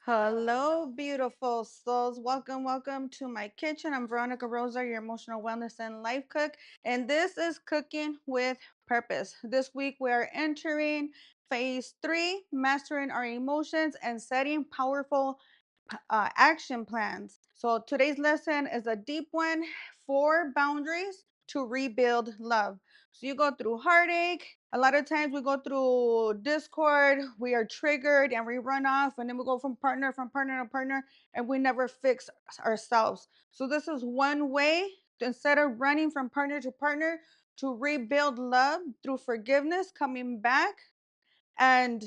Hello, beautiful souls. Welcome to my kitchen. I'm Veronica Rosa, your emotional wellness and life cook, and this is Cooking with Purpose. This week we are entering phase three, mastering our emotions and setting powerful action plans. So today's lesson is a deep one: four boundaries to rebuild love. So you go through heartache. A lot of times we go through discord, we are triggered and we run off, and then we go from partner to partner, and we never fix ourselves. So this is one way instead of running from partner to partner to rebuild love through forgiveness, coming back and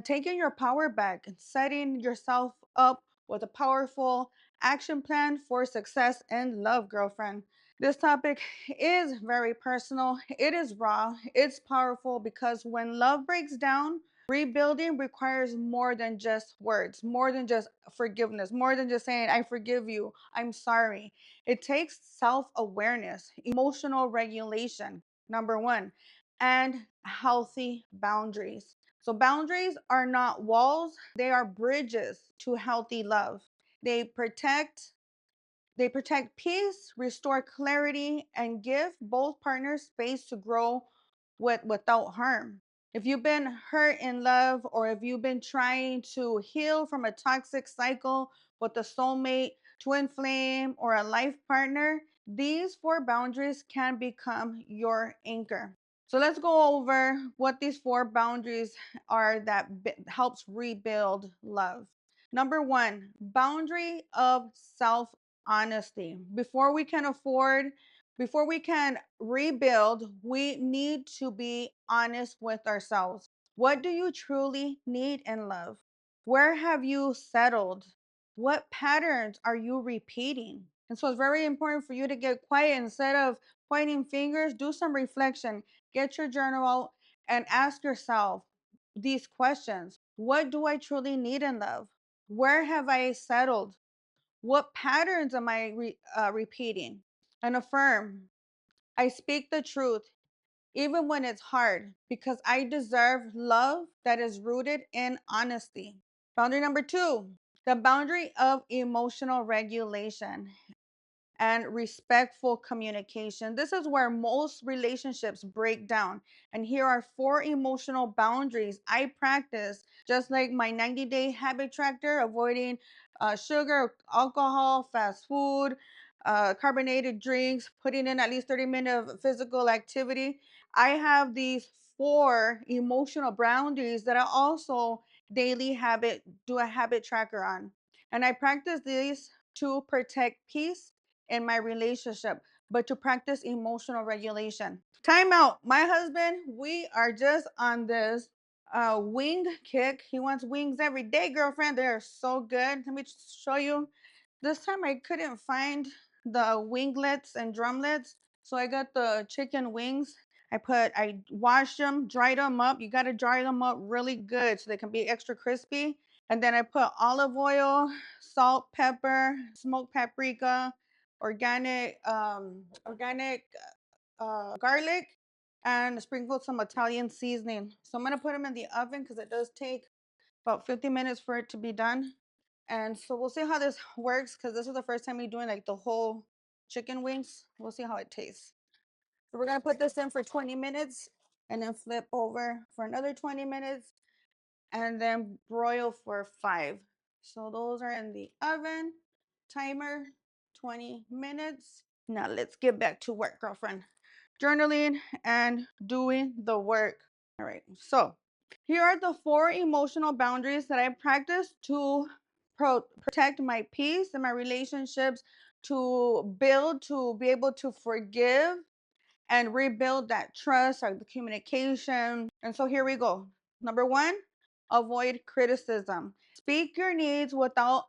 taking your power back and setting yourself up with a powerful action plan for success and love, girlfriend. This topic is very personal. It is raw. It's powerful because when love breaks down, rebuilding requires more than just words, more than just forgiveness, more than just saying, I forgive you, I'm sorry. It takes self awareness, emotional regulation, number one, and healthy boundaries. So, boundaries are not walls, they are bridges to healthy love. They protect they protect peace, restore clarity, and give both partners space to grow without harm. If you've been hurt in love, or if you've been trying to heal from a toxic cycle with a soulmate, twin flame, or a life partner, these four boundaries can become your anchor. So let's go over what these four boundaries are that helps rebuild love. Number one, boundary of self honesty. Before we can rebuild, we need to be honest with ourselves. What do you truly need in love? Where have you settled? What patterns are you repeating? And so it's very important for you to get quiet. Instead of pointing fingers, do some reflection. Get your journal out and ask yourself these questions. What do I truly need in love? Where have I settled? What patterns am I repeating? And affirm, I speak the truth even when it's hard because I deserve love that is rooted in honesty. Boundary number two, the boundary of emotional regulation and respectful communication. This is where most relationships break down. And here are four emotional boundaries I practice, just like my 90-day habit tracker: avoiding sugar, alcohol, fast food, carbonated drinks, putting in at least 30 minutes of physical activity. I have these four emotional boundaries that I also daily habit do a habit tracker on. And I practice these to protect peace in my relationship, but to practice emotional regulation. Time out. My husband, we are just on this wing kick. He wants wings every day, girlfriend. They're so good. Let me show you. This time I couldn't find the winglets and drumlets, so I got the chicken wings. I washed them, dried them up. You got to dry them up really good so they can be extra crispy. And then I put olive oil, salt, pepper, smoked paprika, organic garlic, and sprinkled some Italian seasoning. So I'm gonna put them in the oven because it does take about 50 minutes for it to be done. And so we'll see how this works because this is the first time we're doing like the whole chicken wings. We'll see how it tastes. So we're gonna put this in for 20 minutes and then flip over for another 20 minutes and then broil for 5. So those are in the oven. Timer 20 minutes. Now let's get back to work, girlfriend. Journaling and doing the work. All right. So here are the four emotional boundaries that I practice to protect my peace and my relationships, to be able to forgive and rebuild that trust or the communication. And so here we go. Number one, avoid criticism. Speak your needs without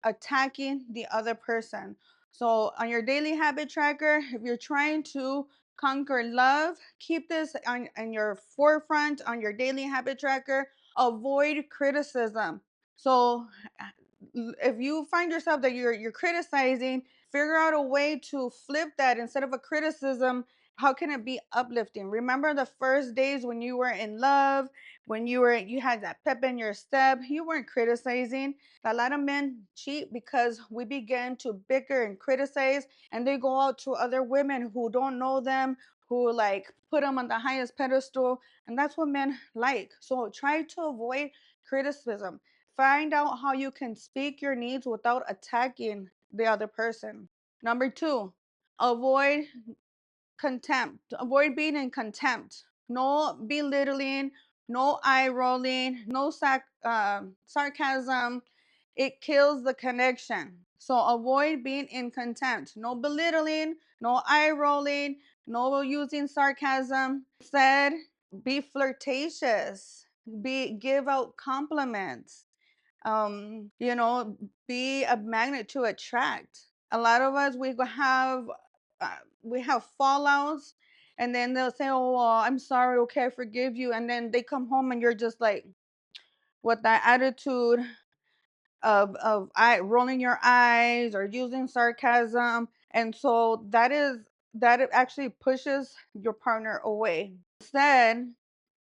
attacking the other person. So on your daily habit tracker, if you're trying to conquer love, keep this on your forefront on your daily habit tracker. Avoid criticism. So if you find yourself that you're criticizing, figure out a way to flip that. Instead of a criticism, how can it be uplifting? Remember the first days when you were in love, when you had that pep in your step, you weren't criticizing. A lot of men cheat because we begin to bicker and criticize, and they go out to other women who don't know them, who like put them on the highest pedestal, and that's what men like. So try to avoid criticism. Find out how you can speak your needs without attacking the other person. Number two, avoid contempt. Avoid being in contempt. No belittling, no eye rolling, no sarcasm. It kills the connection. So avoid being in contempt. No belittling, no eye rolling, no using sarcasm. Instead, be flirtatious. Give out compliments. Be a magnet to attract. A lot of us we have fallouts, and then they'll say, "Oh, well, I'm sorry, okay, I forgive you," and then they come home and you're just like with that attitude of eye rolling your eyes or using sarcasm, and so that it actually pushes your partner away. Instead,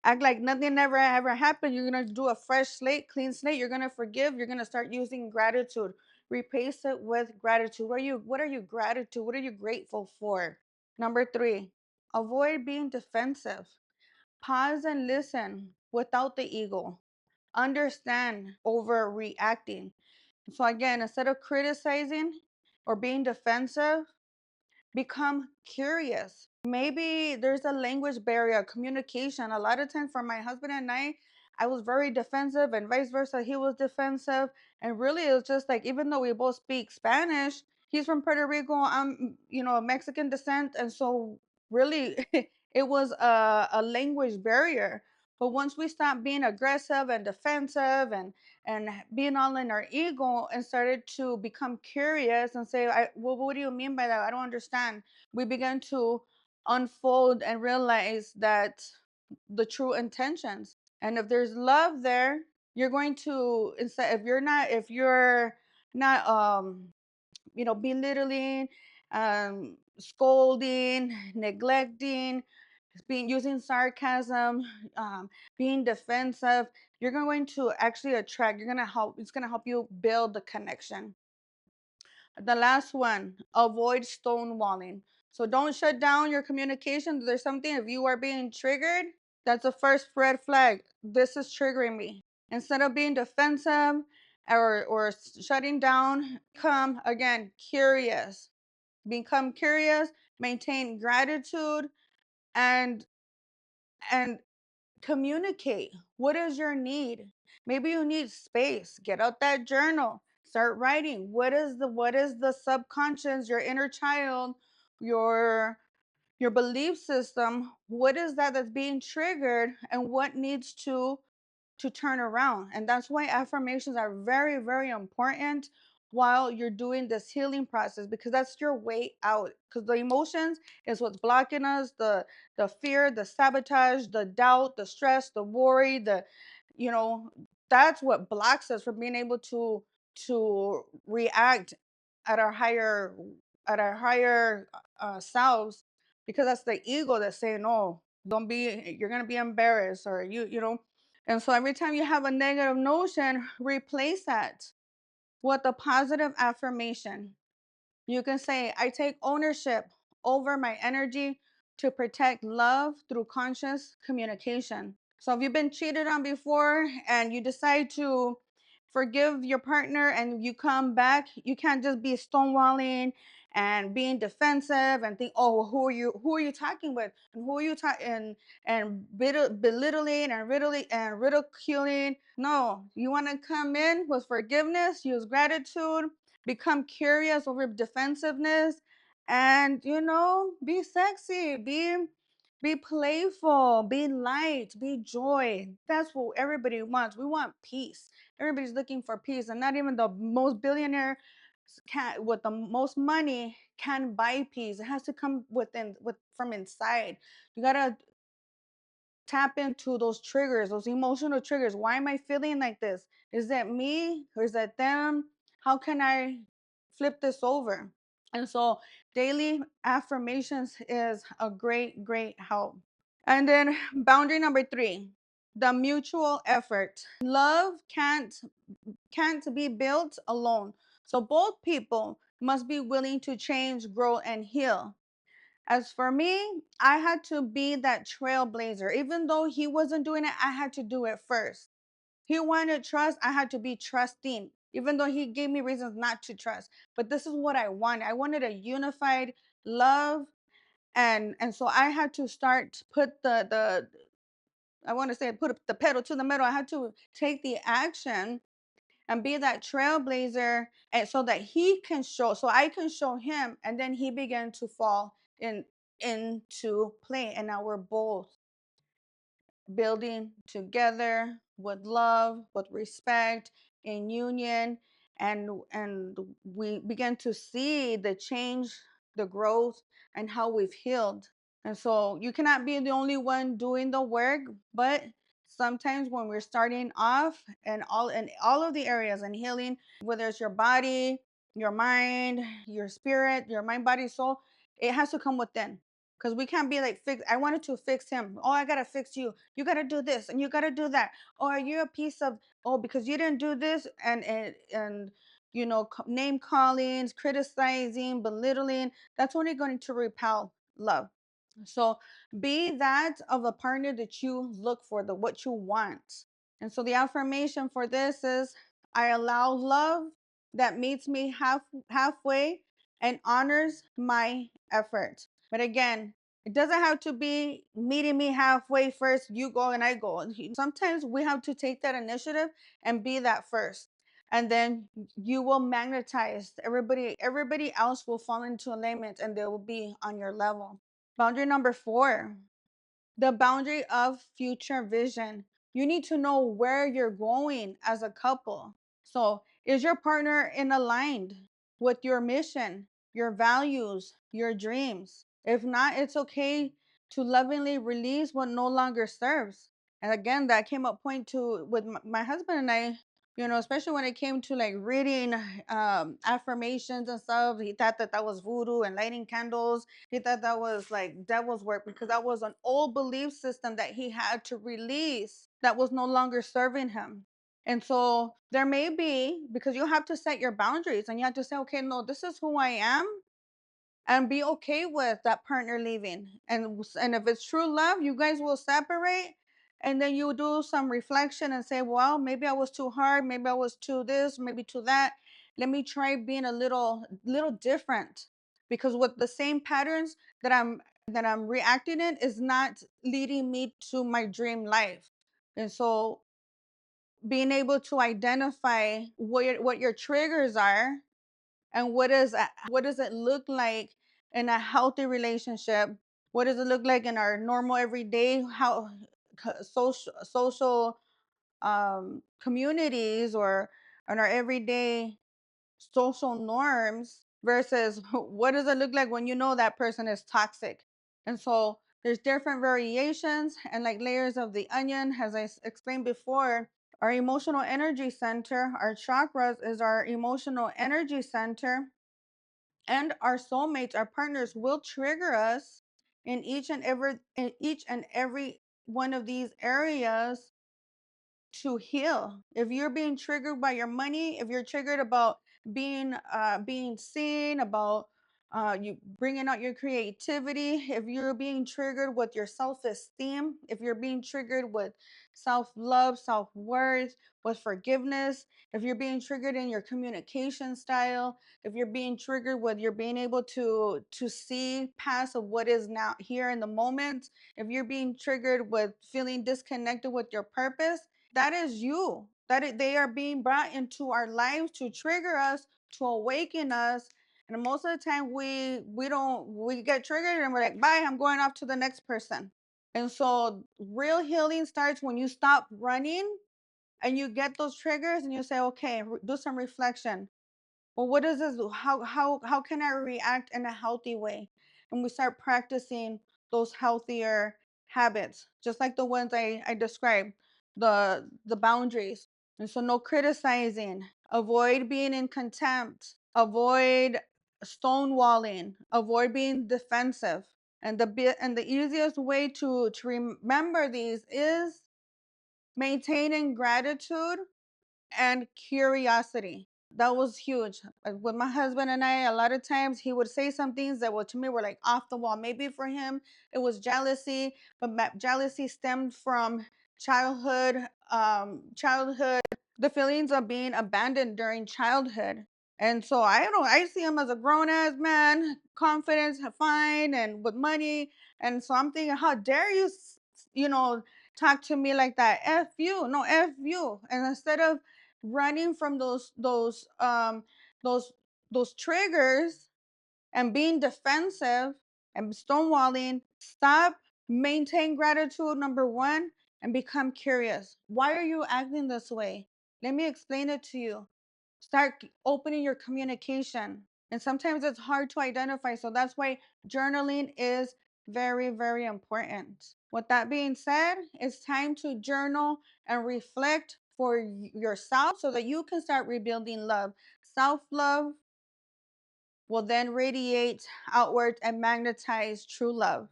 act like nothing ever happened. You're gonna do a fresh slate, clean slate. You're gonna forgive. You're gonna start using gratitude. Replace it with gratitude. What are you gratitude? What are you grateful for? Number three, avoid being defensive. Pause and listen without the ego. Understand over reacting. So again, instead of criticizing or being defensive, become curious. Maybe there's a language barrier, communication. A lot of times for my husband and I was very defensive, and vice versa. He was defensive. And really, it was just like, even though we both speak Spanish, he's from Puerto Rico, I'm, Mexican descent. And so, really, it was a language barrier. But once we stopped being aggressive and defensive and being all in our ego and started to become curious and say, well, what do you mean by that? I don't understand. We began to unfold and realize that the true intentions. And if there's love there, you're going to, instead, if you're not belittling, scolding, neglecting, being using sarcasm, being defensive, you're going to actually attract. You're gonna help. It's gonna help you build the connection. The last one, avoid stonewalling. So don't shut down your communication. There's something, if you are being triggered, that's the first red flag. This is triggering me. Instead of being defensive or shutting down, come again curious. Become curious, maintain gratitude, and and communicate. What is your need? Maybe you need space. Get out that journal. Start writing. What is the subconscious, your inner child, your your belief system? What is that that's being triggered, and what needs to turn around? And that's why affirmations are very, very important while you're doing this healing process, because that's your way out. Because the emotions is what's blocking us, the fear, the sabotage, the doubt, the stress, the worry, you know that's what blocks us from being able to react at our higher selves, because that's the ego that's saying, no, don't be, you're going to be embarrassed, or you know. And so every time you have a negative notion, replace that with a positive affirmation. You can say, I take ownership over my energy to protect love through conscious communication. So if you've been cheated on before and you decide to forgive your partner and you come back, you can't just be stonewalling and being defensive and think, oh, who are you talking with, and who are you talking, and belittling and ridiculing. No, you want to come in with forgiveness, use gratitude, become curious over defensiveness, and be sexy, be playful, be light, be joy. That's what everybody wants. We want peace. Everybody's looking for peace, and not even the most billionaire can with the most money can buy peace. It has to come from inside. You gotta tap into those triggers, those emotional triggers. Why am I feeling like this? Is that me or is that them? How can I flip this over? And so Daily affirmations is a great help. And then boundary number 3, the mutual effort. Love can't be built alone. So both people must be willing to change, grow, and heal. As for me, I had to be that trailblazer. Even though he wasn't doing it, I had to do it first. He wanted trust, I had to be trusting. Even though he gave me reasons not to trust. But this is what I wanted. I wanted a unified love, and so I had to start put the I want to say put the pedal to the metal. I had to take the action and be that trailblazer, and so that he can show, so I can show him, and then he began to fall into play, and now we're both building together with love, with respect, in union, and we begin to see the change, the growth, and how we've healed. And so you cannot be the only one doing the work, but sometimes when we're starting off and all of the areas and healing, whether it's your body, your mind, your spirit, your mind, body, soul, it has to come within. Because we can't be like fix. I wanted to fix him. Oh, I gotta fix you. You gotta do this and you gotta do that. Or you're a piece of, oh, because you didn't do this, and name callings, criticizing, belittling. That's only going to repel love. So be that of a partner that you look for, the what you want. And so the affirmation for this is, I allow love that meets me halfway and honors my effort. But again, it doesn't have to be meeting me halfway first. You go and I go. Sometimes we have to take that initiative and be that first. And then you will magnetize everybody else will fall into alignment and they will be on your level. Boundary number 4, the boundary of future vision. You need to know where you're going as a couple. So, is your partner in aligned with your mission, your values, your dreams? If not, it's okay to lovingly release what no longer serves. And again, that came up point to with my husband and I. Especially when it came to like reading affirmations and stuff. He thought that that was voodoo and lighting candles. He thought that was like devil's work because that was an old belief system that he had to release that was no longer serving him. And so there may be, because you have to set your boundaries and you have to say, okay, no, this is who I am, and be okay with that partner leaving. And if it's true love, you guys will separate, and then you do some reflection and say, well, maybe I was too hard, maybe I was too this, maybe too that. Let me try being a little different, because with the same patterns that I'm reacting in is not leading me to my dream life. And so being able to identify what your triggers are, and what does it look like in a healthy relationship, what does it look like in our normal everyday, how social communities, or in our everyday social norms, versus what does it look like when you know that person is toxic. And so there's different variations and like layers of the onion, as I explained before. Our emotional energy center, our chakras, is our emotional energy center, and our soulmates, our partners, will trigger us in each and every one of these areas to heal. If you're being triggered by your money, if you're triggered about being seen, about you bringing out your creativity, if you're being triggered with your self-esteem, if you're being triggered with self-love, self-worth, with forgiveness, if you're being triggered in your communication style, if you're being triggered with you're being able to see past of what is now here in the moment, if you're being triggered with feeling disconnected with your purpose, that is you. They are being brought into our lives to trigger us, to awaken us. And most of the time we get triggered and we're like, bye, I'm going off to the next person. And so real healing starts when you stop running and you get those triggers and you say, okay, do some reflection. Well, what does this do? How can I react in a healthy way? And we start practicing those healthier habits, just like the ones I described, the boundaries. And so no criticizing, avoid being in contempt, avoid stonewalling, avoid being defensive. And the easiest way to remember these is maintaining gratitude and curiosity. That was huge. With my husband and I, a lot of times he would say some things that, well, to me were like off the wall. Maybe for him it was jealousy, but jealousy stemmed from childhood, childhood, the feelings of being abandoned during childhood. And so I don't know, I see him as a grown ass man, confidence, fine, and with money. And so I'm thinking, how dare you, talk to me like that? F you, no, F you. And instead of running from those those triggers and being defensive and stonewalling, stop, maintain gratitude, number one, and become curious. Why are you acting this way? Let me explain it to you. Start opening your communication. And sometimes it's hard to identify. So that's why journaling is very, very important. With that being said, it's time to journal and reflect for yourself so that you can start rebuilding love. Self love will then radiate outward and magnetize true love.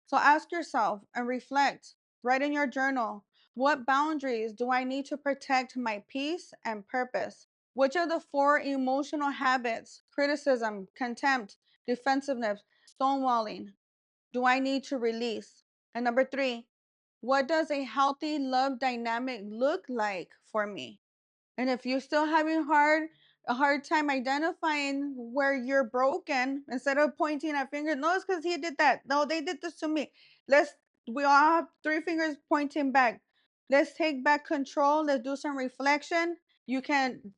So ask yourself and reflect. Write in your journal, what boundaries do I need to protect my peace and purpose? Which of the four emotional habits, criticism, contempt, defensiveness, stonewalling, do I need to release? And number three, what does a healthy love dynamic look like for me? And if you're still having a hard time identifying where you're broken, instead of pointing a finger, no, it's because he did that. No, they did this to me. Let's we all have three fingers pointing back. Let's take back control. Let's do some reflection. You can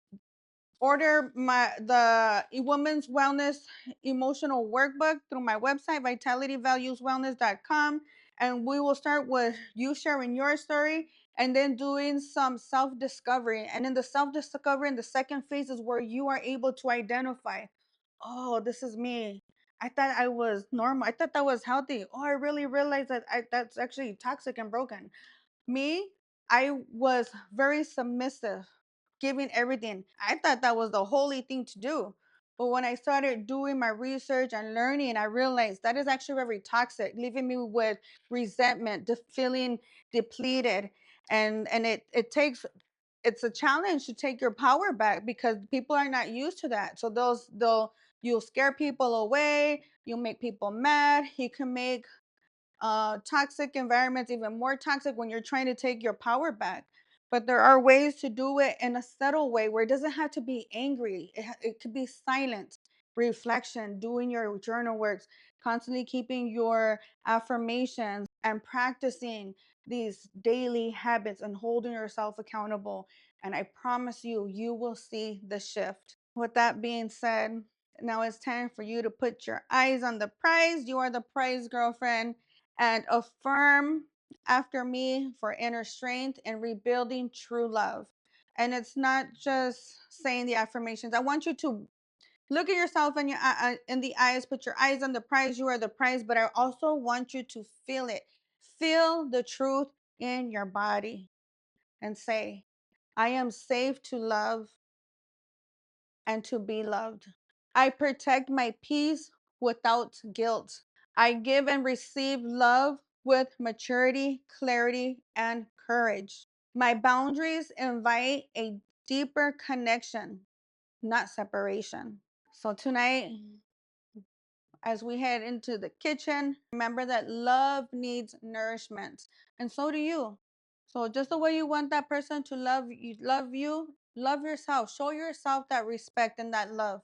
order the women's wellness emotional workbook through my website vitalityvalueswellness.com, and we will start with you sharing your story and then doing some self-discovery. And in the self-discovery, in the second phase is where you are able to identify, oh, this is me. I thought I was normal. I thought that was healthy. Oh, I really realized that that's actually toxic and broken. Me, I was very submissive, giving everything. I thought that was the holy thing to do. But when I started doing my research and learning, I realized that is actually very toxic, leaving me with resentment, feeling depleted. And it takes, it's a challenge to take your power back because people are not used to that. So you'll scare people away, you'll make people mad, you can make toxic environments even more toxic when you're trying to take your power back. But there are ways to do it in a subtle way where it doesn't have to be angry. It could be silent, reflection, doing your journal works, constantly keeping your affirmations and practicing these daily habits and holding yourself accountable. And I promise you, you will see the shift. With that being said, now it's time for you to put your eyes on the prize. You are the prize, girlfriend, and affirm after me for inner strength and rebuilding true love. And it's not just saying the affirmations. I want you to look at yourself in the eyes, put your eyes on the prize. You are the prize, but I also want you to feel it. Feel the truth in your body and say, I am safe to love and to be loved. I protect my peace without guilt. I give and receive love with maturity, clarity, and courage. My boundaries invite a deeper connection, not separation. So tonight, as we head into the kitchen, remember that love needs nourishment, and so do you. So just the way you want that person to love yourself. Show yourself that respect and that love.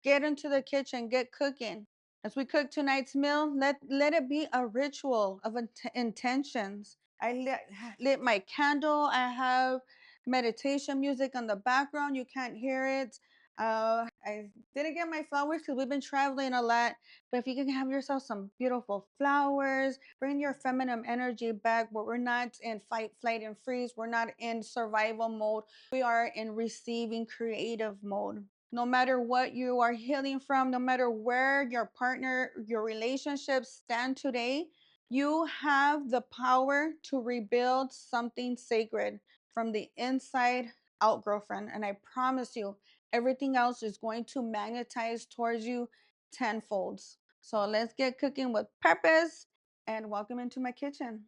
Get into the kitchen, get cooking. As we cook tonight's meal, let it be a ritual of intentions. Lit my candle. I have meditation music on the background. You can't hear it. I didn't get my flowers because we've been traveling a lot. But if you can have yourself some beautiful flowers, bring your feminine energy back where we're not in fight, flight, and freeze. We're not in survival mode. We are in receiving creative mode. No matter what you are healing from, no matter where your partner, your relationships stand today, you have the power to rebuild something sacred from the inside out, girlfriend. And I promise you, everything else is going to magnetize towards you tenfolds. So let's get cooking with purpose and welcome into my kitchen.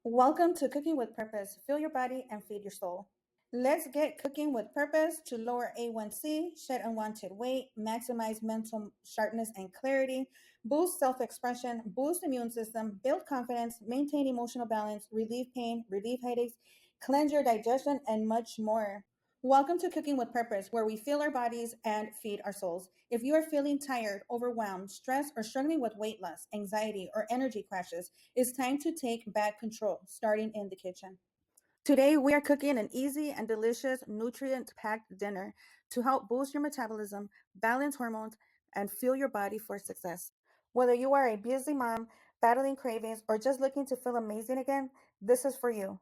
Welcome to Cooking with Purpose. Fill your body and feed your soul. Let's get cooking with purpose to lower A1C, shed unwanted weight, maximize mental sharpness and clarity, boost self expression, boost immune system, build confidence, maintain emotional balance, relieve pain, relieve headaches, cleanse your digestion, and much more. Welcome to Cooking with Purpose, where we fill our bodies and feed our souls. If you are feeling tired, overwhelmed, stressed, or struggling with weight loss, anxiety, or energy crashes, it's time to take back control, starting in the kitchen. Today, we are cooking an easy and delicious, nutrient packed dinner to help boost your metabolism, balance hormones, and fuel your body for success. Whether you are a busy mom, battling cravings, or just looking to feel amazing again, this is for you.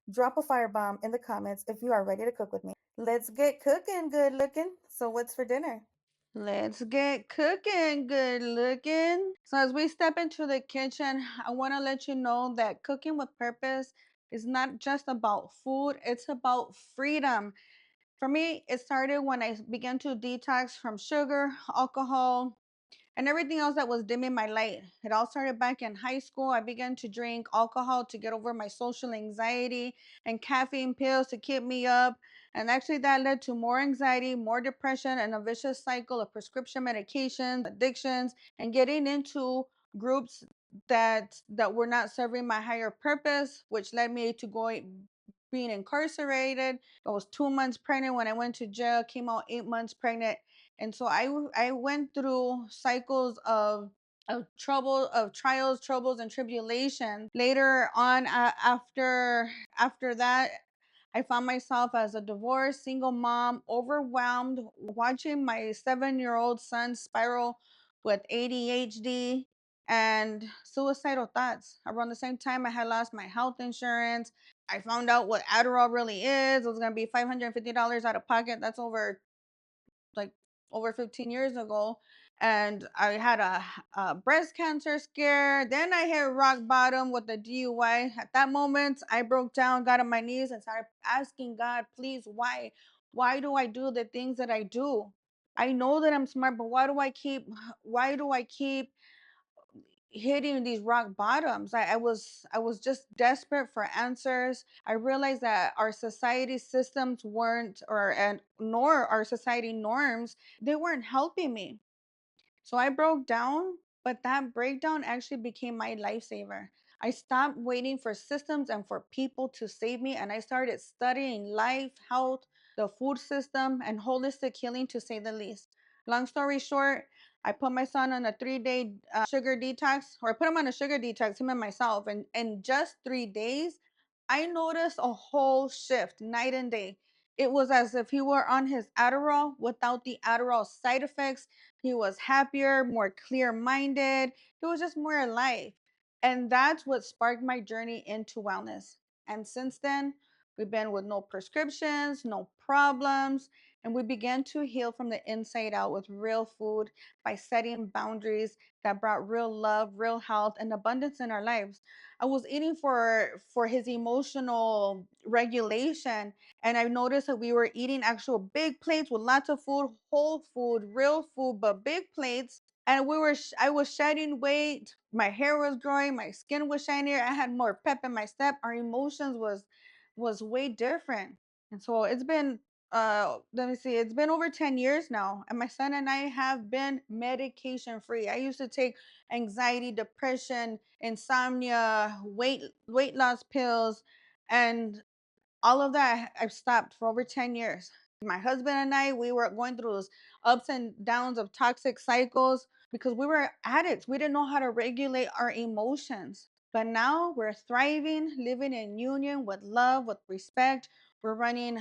Drop a firebomb in the comments if you are ready to cook with me. Let's get cooking, good looking. So, what's for dinner? Let's get cooking, good looking. So, as we step into the kitchen, I want to let you know that cooking with purpose is not just about food, it's about freedom. For me, it started when I began to detox from sugar, alcohol, and everything else that was dimming my light. It all started back in high school. I began to drink alcohol to get over my social anxiety and caffeine pills to keep me up. And actually, that led to more anxiety, more depression, and a vicious cycle of prescription medications, addictions, and getting into groups that were not serving my higher purpose, which led me to going being incarcerated. I was 2 months pregnant when I went to jail, came out 8 months pregnant, and so I went through cycles of trouble, of trials, troubles, and tribulations. Later on, after that, I found myself as a divorced single mom, overwhelmed, watching my 7-year-old son spiral with ADHD and suicidal thoughts. Around the same time, I had lost my health insurance. I found out what Adderall really is. It was going to be $550 out of pocket. That's like over 15 years ago. And I had a breast cancer scare. Then I hit rock bottom with the DUI. At that moment, I broke down, got on my knees, and started asking God, please, why? Why do I do the things that I do? I know that I'm smart, but why do I keep hitting these rock bottoms? I was just desperate for answers. I realized that our society systems weren't, or and nor our society norms, they weren't helping me. So I broke down, but that breakdown actually became my lifesaver. I stopped waiting for systems and for people to save me, and I started studying life, health, the food system, and holistic healing, to say the least. Long story short, I put my son on a 3 day sugar detox, or I put him on a sugar detox, him and myself. And in just 3 days, I noticed a whole shift night and day. It was as if he were on his Adderall without the Adderall side effects. He was happier, more clear minded. He was just more alive. And that's what sparked my journey into wellness. And since then, we've been with no prescriptions, no problems, and we began to heal from the inside out with real food by setting boundaries that brought real love, real health, and abundance in our lives. I was eating for his emotional regulation, and I noticed that we were eating actual big plates with lots of food, whole food, real food, but big plates. And I was shedding weight. My hair was growing. My skin was shinier. I had more pep in my step. Our emotions was way different. And so it's been, let me see, it's been over 10 years now. And my son and I have been medication free. I used to take anxiety, depression, insomnia, weight loss pills, and all of that I've stopped for over 10 years. My husband and I, we were going through those ups and downs of toxic cycles because we were addicts. We didn't know how to regulate our emotions. But now we're thriving, living in union with love, with respect. We're running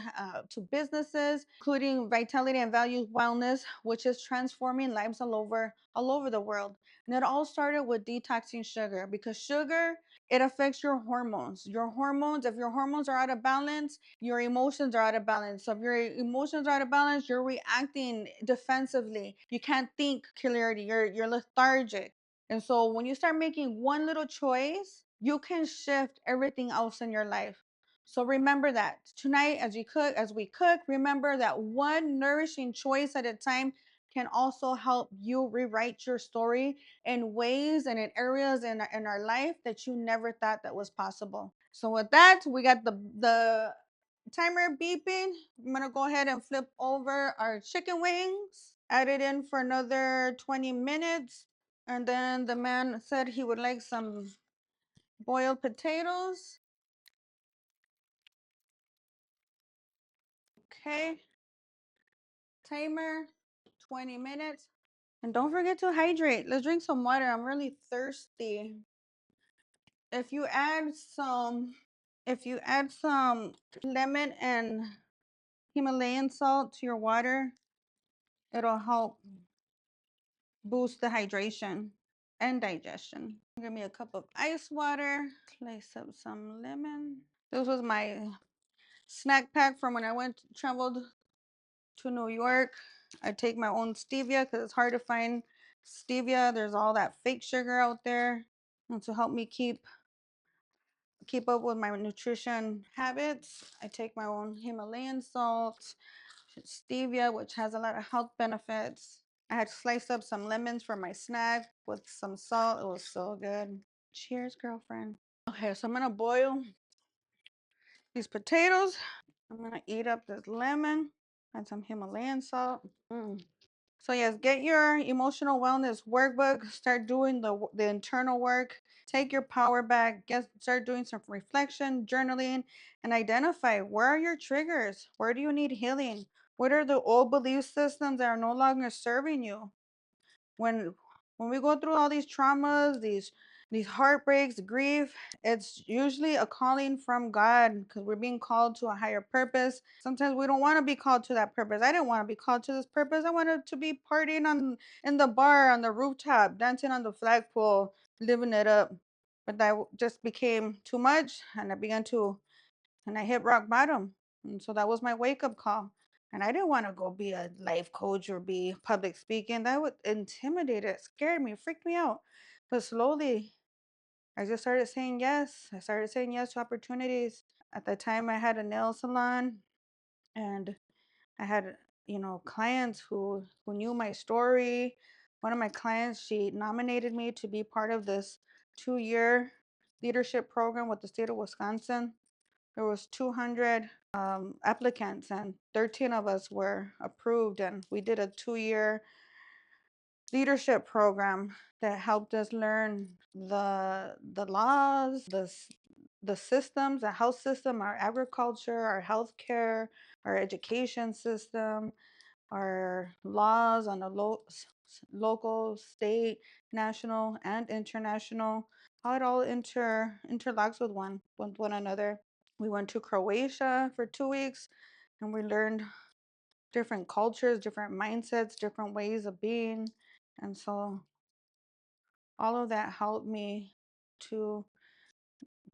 two businesses, including Vitality and Values Wellness, which is transforming lives all over the world. And it all started with detoxing sugar, because sugar, it affects your hormones. Your hormones, if your hormones are out of balance, your emotions are out of balance. So if your emotions are out of balance, you're reacting defensively. You can't think clearly. You're lethargic. And so when you start making one little choice, you can shift everything else in your life. So remember that tonight, as we cook, remember that one nourishing choice at a time can also help you rewrite your story in ways and in areas in our life that you never thought that was possible. So with that, we got the timer beeping. I'm gonna go ahead and flip over our chicken wings, add it in for another 20 minutes. And then the man said he would like some boiled potatoes. Okay, timer, 20 minutes. And don't forget to hydrate. Let's drink some water. I'm really thirsty. If you add some, if you add some lemon and Himalayan salt to your water, it'll help boost the hydration and digestion. Give me a cup of ice water. Slice up some lemon. This was my snack pack from when I traveled to New York. I take my own stevia because it's hard to find stevia. There's all that fake sugar out there. And to help me keep up with my nutrition habits, I take my own Himalayan salt, stevia, which has a lot of health benefits. I had sliced up some lemons for my snack with some salt. It was so good. Cheers, girlfriend. Okay, so I'm gonna boil these potatoes. I'm gonna eat up this lemon and some Himalayan salt. So yes, get your emotional wellness workbook. Start doing the internal work. Take your power back. Start doing some reflection, journaling, and identify where are your triggers. Where do you need healing? What are the old belief systems that are no longer serving you? when when we go through all these traumas, these heartbreaks, grief, it's usually a calling from God because we're being called to a higher purpose. Sometimes we don't want to be called to that purpose. I didn't want to be called to this purpose. I wanted to be partying on in the bar, on the rooftop, dancing on the flagpole, living it up. But that just became too much, and I hit rock bottom. And so that was my wake up call. And I didn't want to go be a life coach or be public speaking. That would intimidate it, scared me, freaked me out. But slowly, I just started saying yes. I started saying yes to opportunities. At the time, I had a nail salon, and I had, clients who knew my story. One of my clients, she nominated me to be part of this 2-year leadership program with the state of Wisconsin. There was 200 applicants, and 13 of us were approved, and we did a 2-year leadership program that helped us learn the laws, the systems, the health system, our agriculture, our healthcare, our education system, our laws on the local, state, national, and international, how it all interlocks with one another. We went to Croatia for 2 weeks, and we learned different cultures, different mindsets, different ways of being. And so all of that helped me to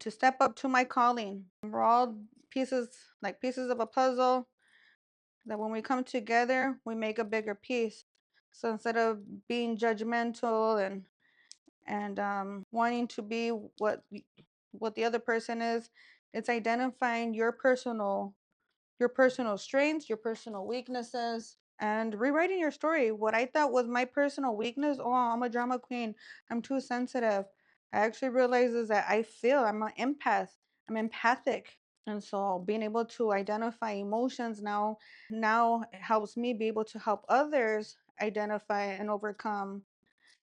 step up to my calling. We're all pieces of a puzzle that when we come together, we make a bigger piece. So instead of being judgmental and wanting to be what the other person is, it's identifying your personal strengths, your personal weaknesses, and rewriting your story. What I thought was my personal weakness, oh, I'm a drama queen, I'm too sensitive. I actually realized is that I'm an empath, I'm empathic. And so being able to identify emotions now it helps me be able to help others identify and overcome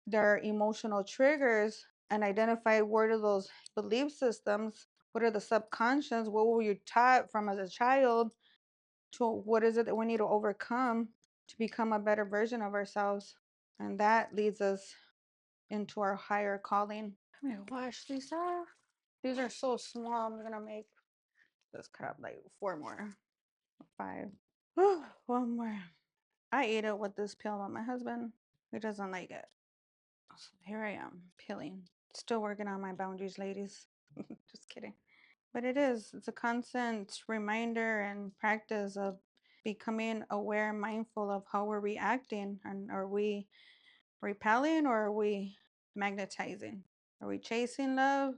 their emotional triggers and identify what are those belief systems, what are the subconscious, what were you taught from as a child to what is it that we need to overcome to become a better version of ourselves. And that leads us into our higher calling. I'm gonna wash these off. These are so small. I'm gonna make this cup like 4 more, 5. One more. I ate it with this pill, but my husband, he doesn't like it. So here I am, peeling. Still working on my boundaries, ladies. Just kidding. But it's a constant reminder and practice of becoming aware and mindful of how we're reacting. And are we repelling or are we magnetizing? Are we chasing love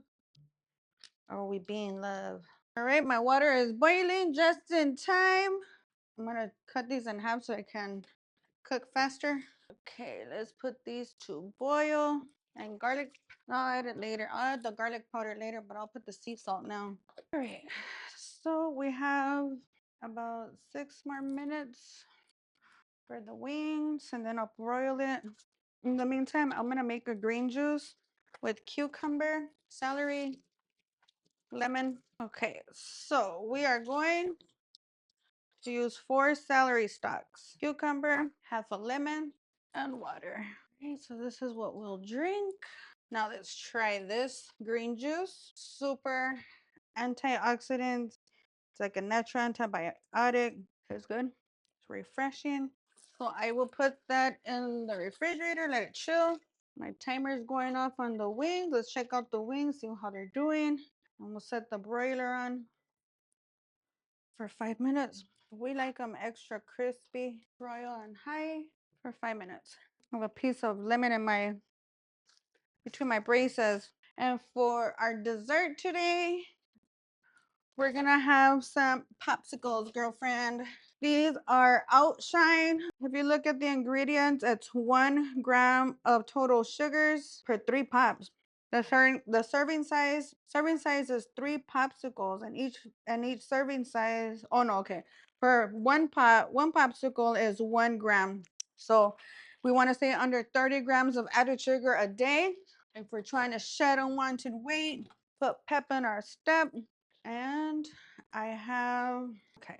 or are we being love? All right, my water is boiling just in time. I'm gonna cut these in half so I can cook faster. Okay, let's put these to boil. And garlic, I'll add it later. I'll add the garlic powder later, but I'll put the sea salt now. All right, so we have about 6 more minutes for the wings, and then I'll broil it. In the meantime, I'm gonna make a green juice with cucumber, celery, lemon. Okay, so we are going to use 4 celery stalks, cucumber, half a lemon, and water. Okay, so this is what we'll drink. Now let's try this green juice. Super antioxidant. It's like a natural antibiotic. It's good. It's refreshing. So I will put that in the refrigerator, let it chill. My timer is going off on the wings. Let's check out the wings, see how they're doing. And we'll set the broiler on for 5 minutes. We like them extra crispy, broil on high for 5 minutes. I have a piece of lemon in my between my braces. And for our dessert today, we're gonna have some popsicles, girlfriend. These are Outshine. If you look at the ingredients, it's 1 gram of total sugars per 3 pops. The serving size is 3 popsicles, and each serving size. Oh no, okay. For one popsicle is 1 gram. So we want to stay under 30 grams of added sugar a day. If we're trying to shed unwanted weight, put pep in our step. And I have, okay.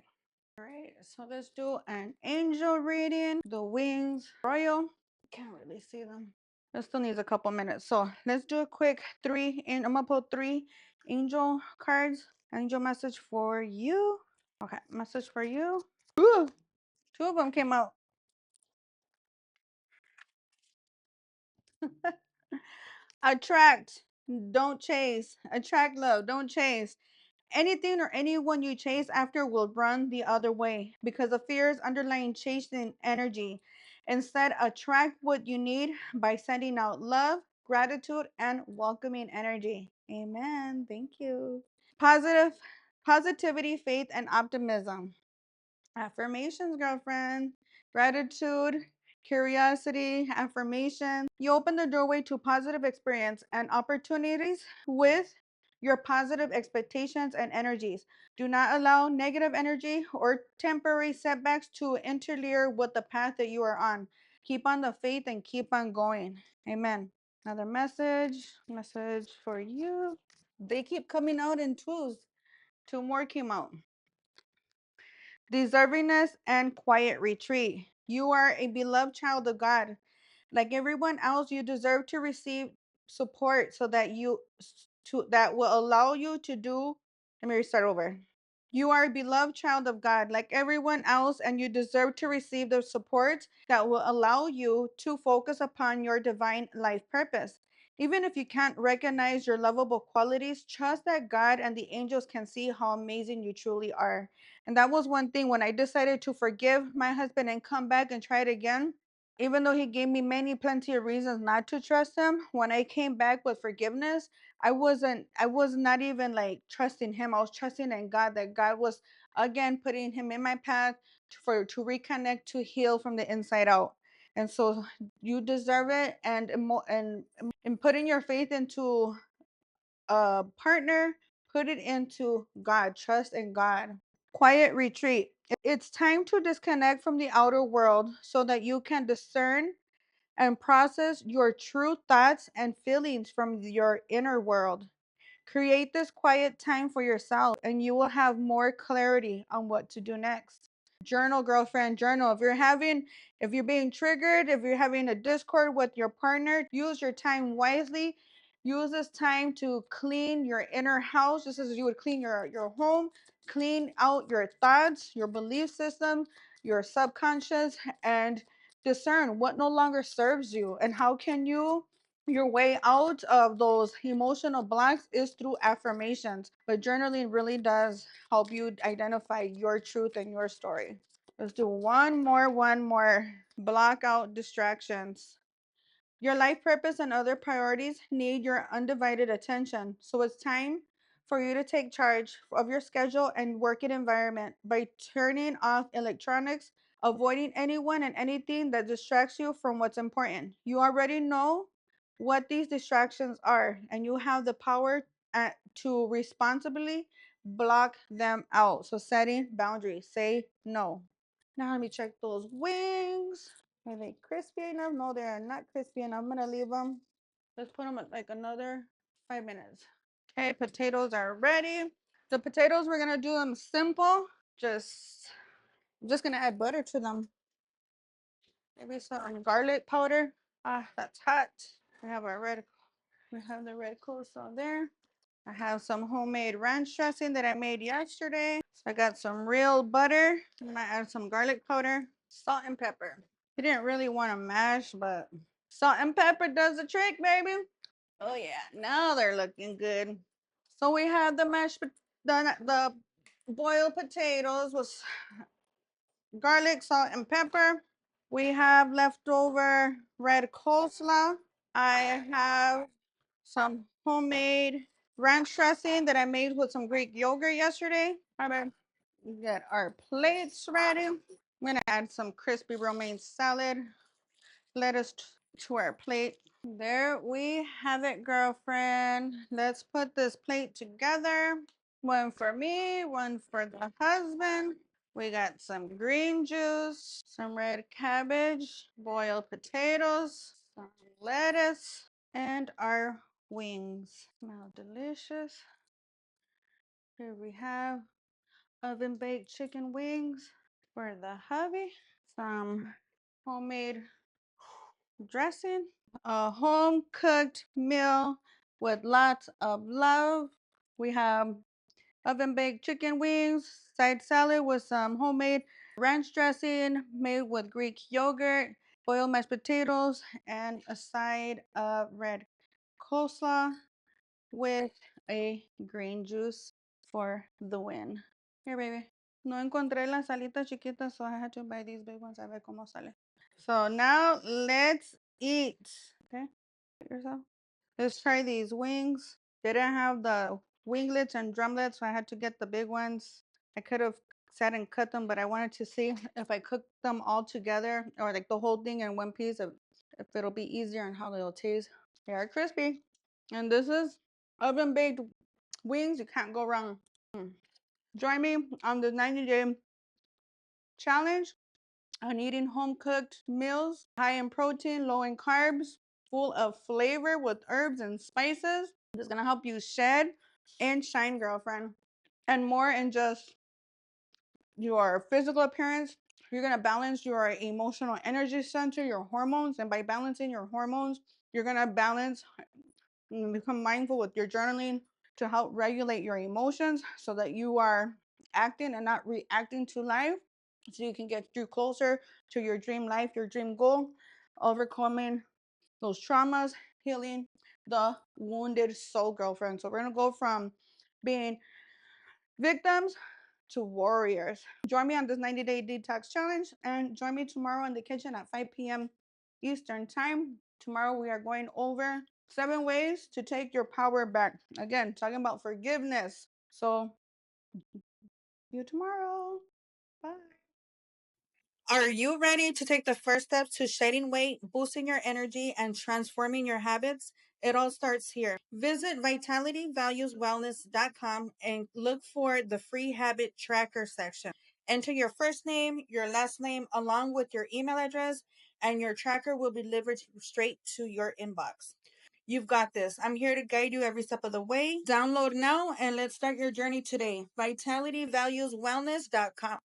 All right, so let's do an angel reading. The wings, royal. Can't really see them. It still needs a couple minutes. So let's do a quick 3, and I'm gonna put 3 angel cards. Angel message for you. Okay, message for you. Ooh, 2 of them came out. Attract, don't chase. Attract love, don't chase. Anything or anyone you chase after will run the other way because of fears underlying chasing energy. Instead, attract what you need by sending out love, gratitude, and welcoming energy. Amen. Thank you. Positive, positivity, faith, and optimism. Affirmations, girlfriend. Gratitude, curiosity, affirmations. You open the doorway to positive experience and opportunities with your positive expectations and energies. Do not allow negative energy or temporary setbacks to interfere with the path that you are on. Keep on the faith and keep on going. Amen. Another message for you. They keep coming out in twos. 2 more came out. Deservingness and quiet retreat. You are a beloved child of God. Like everyone else, you deserve to receive support so that that will allow you to do. Let me restart over. You are a beloved child of God, like everyone else, and you deserve to receive the support that will allow you to focus upon your divine life purpose. Even if you can't recognize your lovable qualities, trust that God and the angels can see how amazing you truly are. And that was one thing when I decided to forgive my husband and come back and try it again. Even though he gave me plenty of reasons not to trust him, when I came back with forgiveness, I was not even like trusting him. I was trusting in God, that God was again putting him in my path to reconnect, to heal from the inside out. And so you deserve it, and putting your faith into a partner, put it into God, trust in God. Quiet retreat. It's time to disconnect from the outer world so that you can discern and process your true thoughts and feelings from your inner world. Create this quiet time for yourself, and you will have more clarity on what to do next. Journal, girlfriend, journal. If you're being triggered, if you're having a discord with your partner, use your time wisely. Use this time to clean your inner house, just as you would clean your home. Clean out your thoughts, your belief system, your subconscious, and discern what no longer serves you, and how can you your way out of those emotional blocks is through affirmations. But journaling really does help you identify your truth and your story. Let's do one more. Block out distractions. Your life purpose and other priorities need your undivided attention. So it's time for you to take charge of your schedule and working environment by turning off electronics, avoiding anyone and anything that distracts you from what's important. You already know what these distractions are, and you have the power to responsibly block them out. So, setting boundaries, say no. Now, let me check those wings. Are they crispy enough? No, they are not crispy enough. I'm gonna leave them. Let's put them at like another 5 minutes. Okay, potatoes are ready. The potatoes, we're gonna do them simple. Just, I'm just gonna add butter to them. Maybe some garlic powder. Ah, that's hot. We have our red, we have the red coleslaw there. I have some homemade ranch dressing that I made yesterday. So I got some real butter. And I add some garlic powder, salt and pepper. I didn't really want to mash, but salt and pepper does the trick, baby. Oh yeah, now they're looking good. So we have the the boiled potatoes with garlic, salt, and pepper. We have leftover red coleslaw. I have some homemade ranch dressing that I made with some Greek yogurt yesterday. All right, we get our plates ready. I'm gonna add some crispy romaine salad, lettuce to our plate. There we have it, girlfriend. Let's put this plate together. One for me, one for the husband. We got some green juice, some red cabbage, boiled potatoes, some lettuce, and our wings. Smell delicious. Here we have oven baked chicken wings for the hubby, some homemade dressing, a home cooked meal with lots of love. We have oven baked chicken wings, side salad with some homemade ranch dressing made with Greek yogurt, boiled mashed potatoes, and a side of red coleslaw with a green juice for the win. Here, baby. No encontré las alitas chiquitas, so I had to buy these big ones. A ver cómo sale. So now let's eat. Okay, get yourself. Let's try these wings. They didn't have the winglets and drumlets, so I had to get the big ones. I could have sat and cut them, but I wanted to see if I cook them all together or like the whole thing in one piece, if it'll be easier and how they'll taste. They are crispy. And this is oven baked wings. You can't go wrong. Join me on the 90-day challenge on eating home cooked meals, high in protein, low in carbs, full of flavor with herbs and spices. It's gonna help you shed and shine, girlfriend. And more in just your physical appearance. You're gonna balance your emotional energy center, your hormones, and by balancing your hormones, you're gonna balance and become mindful with your journaling to help regulate your emotions so that you are acting and not reacting to life, so you can get you closer to your dream life, your dream goal, overcoming those traumas, healing the wounded soul, girlfriend. So we're gonna go from being victims to warriors. Join me on this 90-day detox challenge and join me tomorrow in the kitchen at 5 p.m. Eastern time. Tomorrow we are going over 7 ways to take your power back. Again, talking about forgiveness. So, see you tomorrow. Bye. Are you ready to take the first steps to shedding weight, boosting your energy, and transforming your habits? It all starts here. Visit vitalityvalueswellness.com and look for the free habit tracker section. Enter your first name, your last name, along with your email address, and your tracker will be delivered straight to your inbox. You've got this. I'm here to guide you every step of the way. Download now and let's start your journey today. vitalityvalueswellness.com.